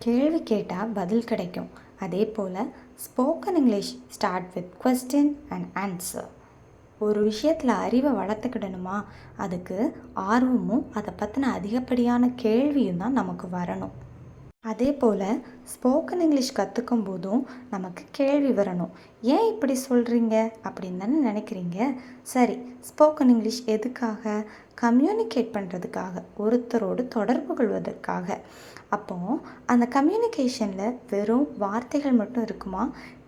கேள்வி கேட்டால் பதில் கிடைக்கும். அதே போல் spoken English start with question and answer. ஒரு விஷயத்தில் அறிவை வளர்த்துக்கிடணுமா, அதுக்கு ஆர்வமும் அதை பற்றின அதிகப்படியான கேள்வியும் தான் நமக்கு வரணும். அதே போல் ஸ்போக்கன் இங்கிலீஷ் கற்றுக்கும் போதும் நமக்கு கேள்வி வரணும். ஏன் இப்படி சொல்கிறீங்க அப்படின்னு தானே நினைக்கிறீங்க. சரி, ஸ்போக்கன் இங்கிலீஷ் எதுக்காக? கம்யூனிகேட் பண்ணுறதுக்காக, ஒருத்தரோடு தொடர்பு கொள்வதற்காக. அப்போது அந்த கம்யூனிகேஷனில் வெறும் வார்த்தைகள் மட்டும் இருக்குமா?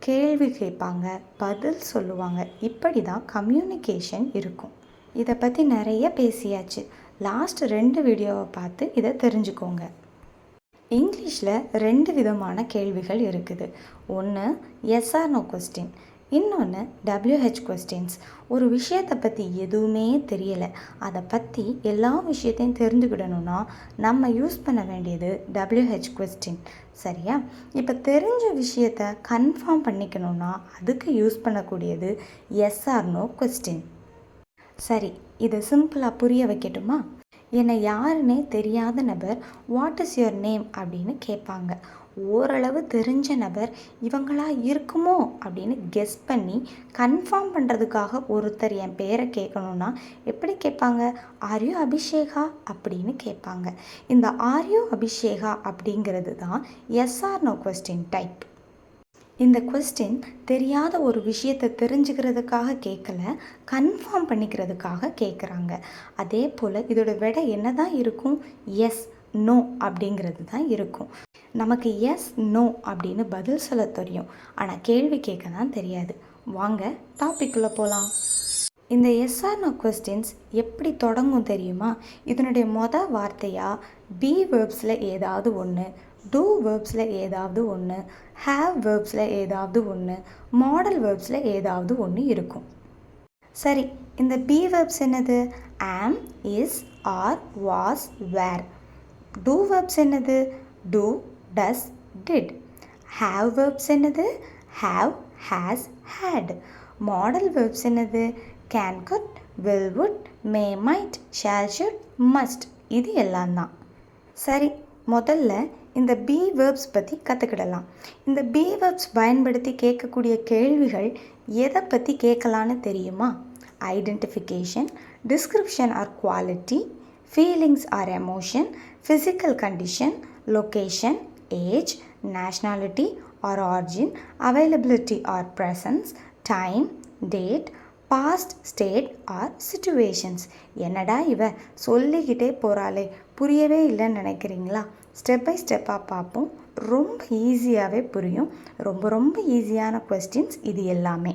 கேள்வி கேட்பாங்க, பதில் சொல்லுவாங்க. இப்படி தான் கம்யூனிகேஷன் இருக்கும். இதை பற்றி நிறைய பேசியாச்சு. லாஸ்ட் 2 வீடியோவை பார்த்து இதை தெரிஞ்சுக்கோங்க. இங்கிலீஷில் 2 விதமான கேள்விகள் இருக்குது. ஒன்று எஸ் ஆர் நோ கொஸ்டின், இன்னொன்று WH கொஸ்டின்ஸ். ஒரு விஷயத்தை பற்றி எதுவுமே தெரியலை, அதை பற்றி எல்லா விஷயத்தையும் தெரிஞ்சுக்கிடணும்னா நம்ம யூஸ் பண்ண வேண்டியது WH கொஸ்டின். சரியா? இப்போ தெரிஞ்ச விஷயத்தை கன்ஃபார்ம் பண்ணிக்கணும்னா அதுக்கு யூஸ் பண்ணக்கூடியது எஸ் ஆர் நோ கொஸ்டின். சரி, இதை சிம்பிளாக புரிய வைக்கட்டுமா? என்னை யாருன்னே தெரியாத நபர் வாட் இஸ் யுவர் நேம் அப்படின்னு கேட்பாங்க. ஓரளவு தெரிஞ்ச நபர் இவங்களா இருக்குமோ அப்படின்னு கெஸ் பண்ணி கன்ஃபார்ம் பண்ணுறதுக்காக ஒருத்தர் என் பேரை கேட்கணுன்னா எப்படி கேட்பாங்க? ஆர் யூ அபிஷேகா அப்படின்னு கேட்பாங்க. இந்த ஆர் யூ அபிஷேகா அப்படிங்கிறது தான் yes or no question type. இந்த கொஸ்டின் தெரியாத ஒரு விஷயத்தை தெரிஞ்சுக்கிறதுக்காக கேட்கல, கன்ஃபார்ம் பண்ணிக்கிறதுக்காக கேட்குறாங்க. அதே போல் இதோட விடை என்ன தான் இருக்கும்? எஸ் நோ அப்படிங்கிறது தான் இருக்கும். நமக்கு எஸ் நோ அப்படின்னு பதில் சொல்ல தெரியும், ஆனால் கேள்வி கேட்க தான் தெரியாது. வாங்க டாபிக்குள்ளே போகலாம். இந்த எஸ்ஆர் நோ கொஸ்டின்ஸ் எப்படி தொடங்கும் தெரியுமா? இதனுடைய வார்த்தையாக பி வேர்ப்ஸில் ஏதாவது ஒன்று, டூ வேர்ப்ஸில் ஏதாவது ஒன்று, ஹேவ் வேர்ப்ஸில் ஏதாவது ஒன்று, மாடல் வேர்ப்ஸில் ஏதாவது ஒன்று இருக்கும். சரி, இந்த பி வேர்ப்ஸ் என்னது? Am, is, are, was, were. Do verbs என்னது? Do, does, did. Have verbs என்னது? Have, has, had. Modal verbs என்னது? Can, could, will, would, may, might, shall, should, must. இது எல்லாம் தான். சரி, முதல்ல இந்த பி வேர்ப்ஸ் பற்றி கற்றுக்கிடலாம். இந்த பி வேர்ப்ஸ் பயன்படுத்தி கேட்கக்கூடிய கேள்விகள் எதை பற்றி கேட்கலான்னு தெரியுமா? Identification, description or quality, feelings or emotion, physical condition, location, age, nationality or origin, availability or presence, time, date, past state or situations. என்னடா இவ சொல்லிக்கிட்டே போகிறாளே, புரியவே இல்லைன்னு நினைக்கிறீங்களா? ஸ்டெப் பை ஸ்டெப்பாக பார்ப்போம். ரொம்ப ஈஸியாகவே புரியும். ரொம்ப ஈஸியான கொஸ்டின்ஸ் இது எல்லாமே.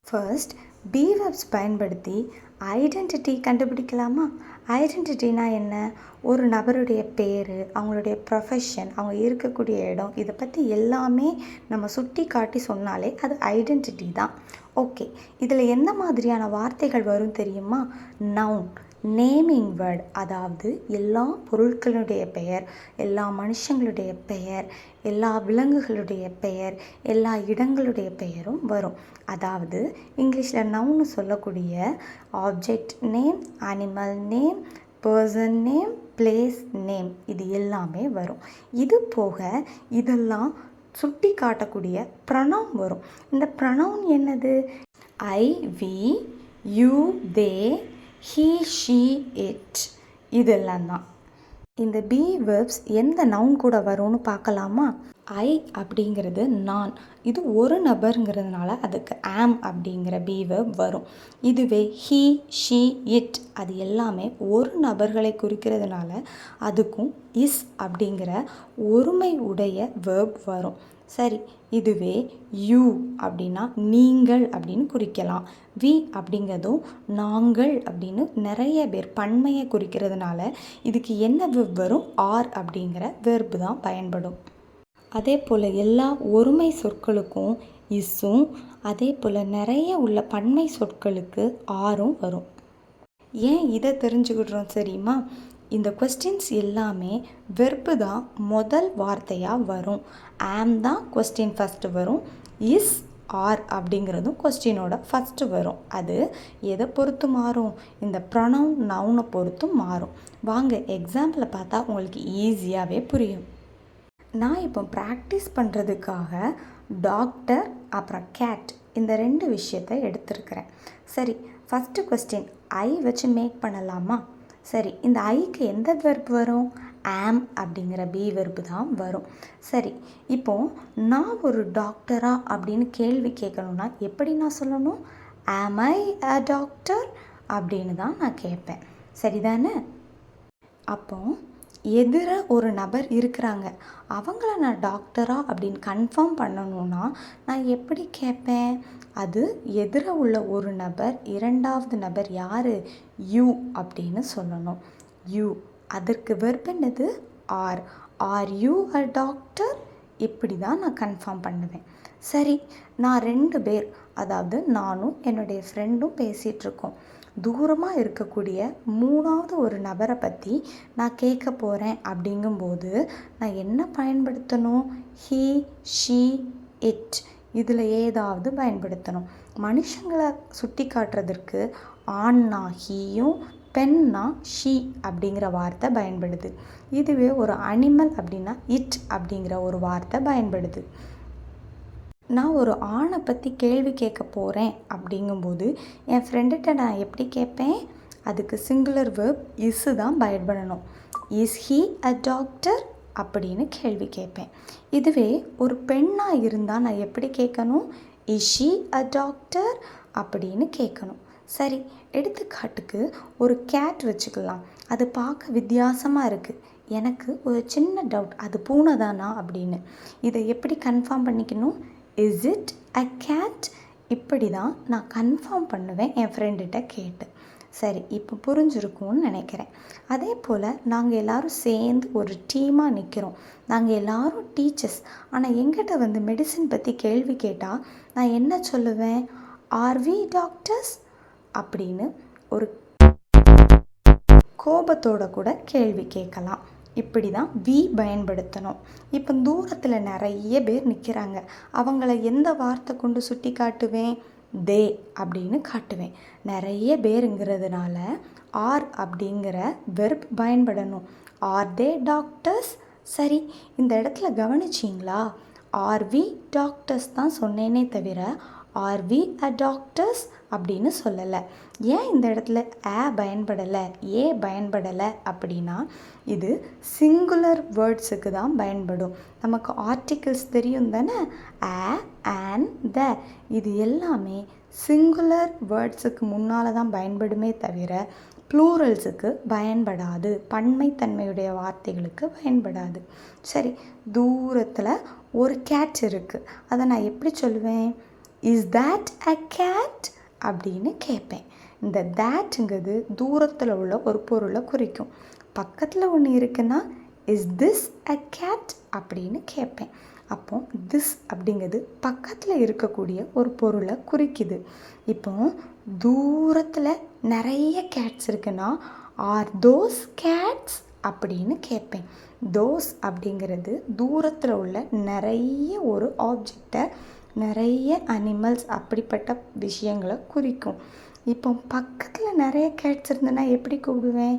ஃபர்ஸ்ட், பி வேர்ப்ஸ் பயன்படுத்தி ஐடென்டிட்டி கண்டுபிடிக்கலாமா? ஐடென்டிட்டினா என்ன? ஒரு நபருடைய பேர், அவங்களுடைய ப்ரொஃபஷன், அவங்க இருக்கக்கூடிய இடம், இதை பற்றி எல்லாமே நம்ம சுட்டி காட்டி சொன்னாலே அது ஐடென்டிட்டி தான். ஓகே, இதில் எந்த மாதிரியான வார்த்தைகள் வரும் தெரியுமா? நவுன், நேமிங் வேர்ட், அதாவது எல்லா பொருட்களுடைய பெயர், எல்லா மனுஷங்களுடைய பெயர், எல்லா விலங்குகளுடைய பெயர், எல்லா இடங்களுடைய பெயரும் வரும். அதாவது இங்கிலீஷில் நவுன்னு சொல்லக்கூடிய object name, animal name, person name, place name, இது எல்லாமே வரும். இது போக இதெல்லாம் சுட்டி காட்டக்கூடிய ப்ரொனவுன் வரும். இந்த ப்ரொனவுன் என்னது? I, we, you, they, he, she, it, இதெல்லாம் தான். இந்த பி வேர்ப்ஸ் எந்த நவுன் கூட வரும்னு பார்க்கலாமா? ஐ அப்படிங்கிறது நான், இது ஒரு நபருங்கிறதுனால அதுக்கு ஆம் அப்படிங்கிற பி வேர்ப் வரும். இதுவே ஹீ, ஷீ, இட், அது எல்லாமே ஒரு நபர்களை குறிக்கிறதுனால அதுக்கும் இஸ் அப்படிங்கிற ஒருமை உடைய வேர்ப் வரும். சரி, இதுவே யூ அப்படின்னா நீங்கள் அப்படின்னு குறிக்கலாம். வி அப்படிங்கிறதும் நாங்கள் அப்படின்னு நிறைய பேர் பன்மையை குறிக்கிறதுனால இதுக்கு என்ன வெர்ப் வரும்? ஆர் அப்படிங்கிற வெர்பு தான் பயன்படும். அதே போல் எல்லா ஒருமை சொற்களுக்கும் இஸ்ஸும், அதே போல் நிறைய உள்ள பன்மை சொற்களுக்கு ஆரும் வரும். ஏன் இதை தெரிஞ்சுக்கிடுறோம் தெரியுமா? இந்த கொஸ்டின்ஸ் எல்லாமே வெர்பு தான் முதல் வார்த்தையாக வரும். ஆம் தான் கொஸ்டின் ஃபஸ்ட்டு வரும். இஸ், ஆர் அப்படிங்கிறதும் கொஸ்டினோட ஃபஸ்ட்டு வரும். அது எதை பொறுத்து மாறும்? இந்த ப்ரொனவுன் நவுனை பொறுத்து மாறும். வாங்க எக்ஸாம்பிளை பார்த்தா உங்களுக்கு ஈஸியாகவே புரியும். நான் இப்போ ப்ராக்டிஸ் பண்ணுறதுக்காக டாக்டர் அப்புறம் கேட் இந்த 2 விஷயத்தை எடுத்திருக்கிறேன். சரி, ஃபஸ்ட்டு கொஸ்டின் ஐ வச்சு மேக் பண்ணலாமா? சரி, இந்த ஐக்கு எந்த வெர்ப் வரும்? ஆம் அப்படிங்கிற பி வெர்பு தான் வரும். சரி, இப்போது நான் ஒரு டாக்டரா அப்படின்னு கேள்வி கேட்கணுன்னா எப்படி நான் சொல்லணும்? ஆம் ஐ அ டாக்டர் அப்படின்னு தான் நான் கேட்பேன். சரிதானே? அப்போ எதிர ஒரு நபர் இருக்கிறாங்க, அவங்கள நான் டாக்டரா அப்படின்னு கன்ஃபார்ம் பண்ணணும்னா நான் எப்படி கேட்பேன்? அது எதிர உள்ள ஒரு நபர், 2வது நபர் யார்? யூ அப்படின்னு சொல்லணும். யூ, அதற்கு வெர்ப் என்னது? Are. Are you a doctor? இப்படி தான் நான் கன்ஃபார்ம் பண்ணுவேன். சரி, நான் 2 பேர், அதாவது நானும் என்னுடைய ஃப்ரெண்டும் பேசிகிட்ருக்கோம். தூரமாக இருக்கக்கூடிய 3வது ஒரு நபரை பற்றி நான் கேட்க போகிறேன். அப்படிங்கும்போது நான் என்ன பயன்படுத்தணும்? ஹீ, ஷீ, இட் இதில் ஏதாவது பயன்படுத்தணும். மனுஷங்களை சுட்டி காட்டுறதற்கு ஆண்னா ஹீயும், பெண்ணா ஷீ அப்படிங்கிற வார்த்தை பயன்படுது. இதுவே ஒரு அனிமல் அப்படின்னா இட் அப்படிங்கிற ஒரு வார்த்தை பயன்படுது. நான் ஒரு ஆணை பற்றி கேள்வி கேட்க போகிறேன் அப்படிங்கும்போது என் ஃப்ரெண்டுகிட்ட நான் எப்படி கேட்பேன்? அதுக்கு சிங்குலர் வெர்ப் இஸ்ஸு தான் பயன்படணும். இஸ் ஹீ அ டாக்டர் அப்படின்னு கேள்வி கேட்பேன். இதுவே ஒரு பெண்ணாக இருந்தால் நான் எப்படி கேட்கணும்? இஸ் ஷீ அ டாக்டர் அப்படின்னு கேட்கணும். சரி, எடுத்துக்காட்டுக்கு ஒரு கேட் வச்சுக்கலாம். அது பார்க்க வித்தியாசமாக இருக்குது. எனக்கு ஒரு சின்ன டவுட், அது பூனை தானா அப்படின்னு. இதை எப்படி கன்ஃபார்ம் பண்ணிக்கணும்? Is it a cat? இப்படி தான் நான் கன்ஃபார்ம் பண்ணுவேன் என் ஃப்ரெண்டுகிட்ட கேட்டு. சரி, இப்போ புரிஞ்சிருக்கும்னு நினைக்கிறேன். அதே போல் நாங்கள் எல்லோரும் சேர்ந்து ஒரு டீமாக நிற்கிறோம். நாங்கள் எல்லோரும் டீச்சர்ஸ். ஆனால் எங்கிட்ட மெடிசின் பற்றி கேள்வி கேட்டால் நான் என்ன சொல்லுவேன்? ஆர் வி டாக்டர்ஸ் அப்படின்னு ஒரு கோபத்தோட கூட கேள்வி கேட்கலாம். இப்படி தான் வி பயன்படுத்தணும். இப்போ தூரத்தில் நிறைய பேர் நிற்கிறாங்க. அவங்கள எந்த வார்த்தை கொண்டு சுட்டி காட்டுவேன்? தே அப்படின்னு காட்டுவேன். நிறைய பேருங்கிறதுனால ஆர் அப்படிங்கிற வெர்ப் பயன்படணும். ஆர் தே டாக்டர்ஸ்? சரி, இந்த இடத்துல கவனிச்சிங்களா? ஆர் வி டாக்டர்ஸ் தான் சொன்னேனே தவிர ஆர் வி அ டாக்டர்ஸ் அப்படின்னு சொல்லலை. ஏன் இந்த இடத்துல பயன்படலை, ஏ பயன்படலை அப்படின்னா இது சிங்குலர் வேர்ட்ஸுக்கு தான் பயன்படும். நமக்கு ஆர்டிகிள்ஸ் தெரியும் தானே? ஆன், த இது எல்லாமே சிங்குலர் வேர்ட்ஸுக்கு முன்னால் தான் பயன்படுமே தவிர ப்ளூரல்ஸுக்கு பயன்படாது. பன்மைத்தன்மையுடைய வார்த்தைகளுக்கு பயன்படாது. சரி, தூரத்தில் ஒரு கேட் இருக்குது. அதை நான் எப்படி சொல்லுவேன்? இஸ் தேட் அ கேட் அப்படின்னு கேட்பேன். இந்த தேட்டுங்கிறது தூரத்தில் உள்ள ஒரு பொருளை குறிக்கும். பக்கத்தில் ஒன்று இருக்குன்னா இஸ் திஸ் அ கேட் அப்படின்னு கேட்பேன். அப்போ திஸ் அப்படிங்கிறது பக்கத்தில் இருக்கக்கூடிய ஒரு பொருளை குறிக்குது. இப்போ தூரத்தில் நிறைய கேட்ஸ் இருக்குன்னா ஆர் தோஸ் கேட்ஸ் அப்படின்னு கேட்பேன். தோஸ் அப்படிங்கிறது தூரத்தில் உள்ள நிறைய ஒரு ஆப்ஜெக்டை, நிறைய அனிமல்ஸ் அப்படிப்பட்ட விஷயங்களை குறிக்கும். இப்போ பக்கத்தில் நிறைய கேட்ஸ் இருந்ததுன்னா எப்படி கூப்பிடுவேன்?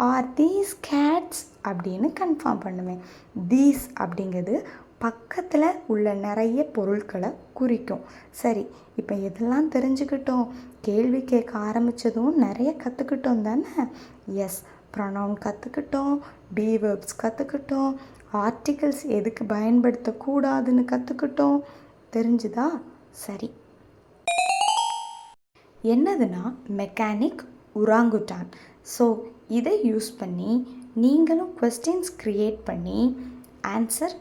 ஆர் தீஸ் கேட்ஸ் அப்படின்னு கன்ஃபார்ம் பண்ணுவேன். தீஸ் அப்படிங்கிறது பக்கத்தில் உள்ள நிறைய பொருட்களை குறிக்கும். சரி, இப்போ எதெல்லாம் தெரிஞ்சுக்கிட்டோம்? கேள்வி கேட்க ஆரம்பித்ததும் நிறைய கற்றுக்கிட்டோம் தானே? எஸ், ப்ரொனவுன் கற்றுக்கிட்டோம், பி வெர்ப்ஸ் கற்றுக்கிட்டோம், ஆர்டிகிள்ஸ் எதுக்கு பயன்படுத்தக்கூடாதுன்னு கற்றுக்கிட்டோம். தெரிஞ்சுதா? சரி, என்னதுன்னா மெக்கானிக் உராங்குட்டான். ஸோ இதை யூஸ் பண்ணி நீங்களும் கொஸ்டின்ஸ் க்ரியேட் பண்ணி ஆன்சர்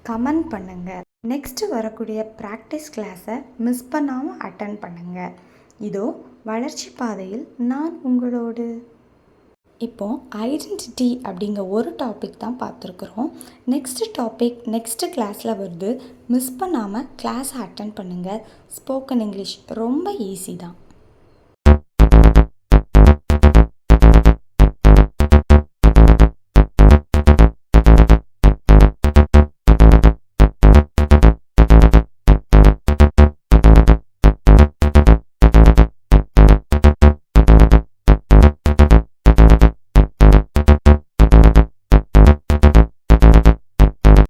கமெண்ட் பண்ணுங்கள். நெக்ஸ்ட்டு வரக்கூடிய ப்ராக்டிஸ் கிளாஸை மிஸ் பண்ணாமல் அட்டன் பண்ணுங்கள். இதோ வளர்ச்சி பாதையில் நான் உங்களோடு. இப்போது ஐடென்டிட்டி அப்படிங்கிற ஒரு டாபிக் தான் பார்த்துருக்குறோம். நெக்ஸ்ட் டாபிக் நெக்ஸ்ட்டு கிளாஸில் வருது. மிஸ் பண்ணாமல் கிளாஸை அட்டன் பண்ணுங்கள். ஸ்போக்கன் இங்கிலீஷ் ரொம்ப ஈஸி தான்.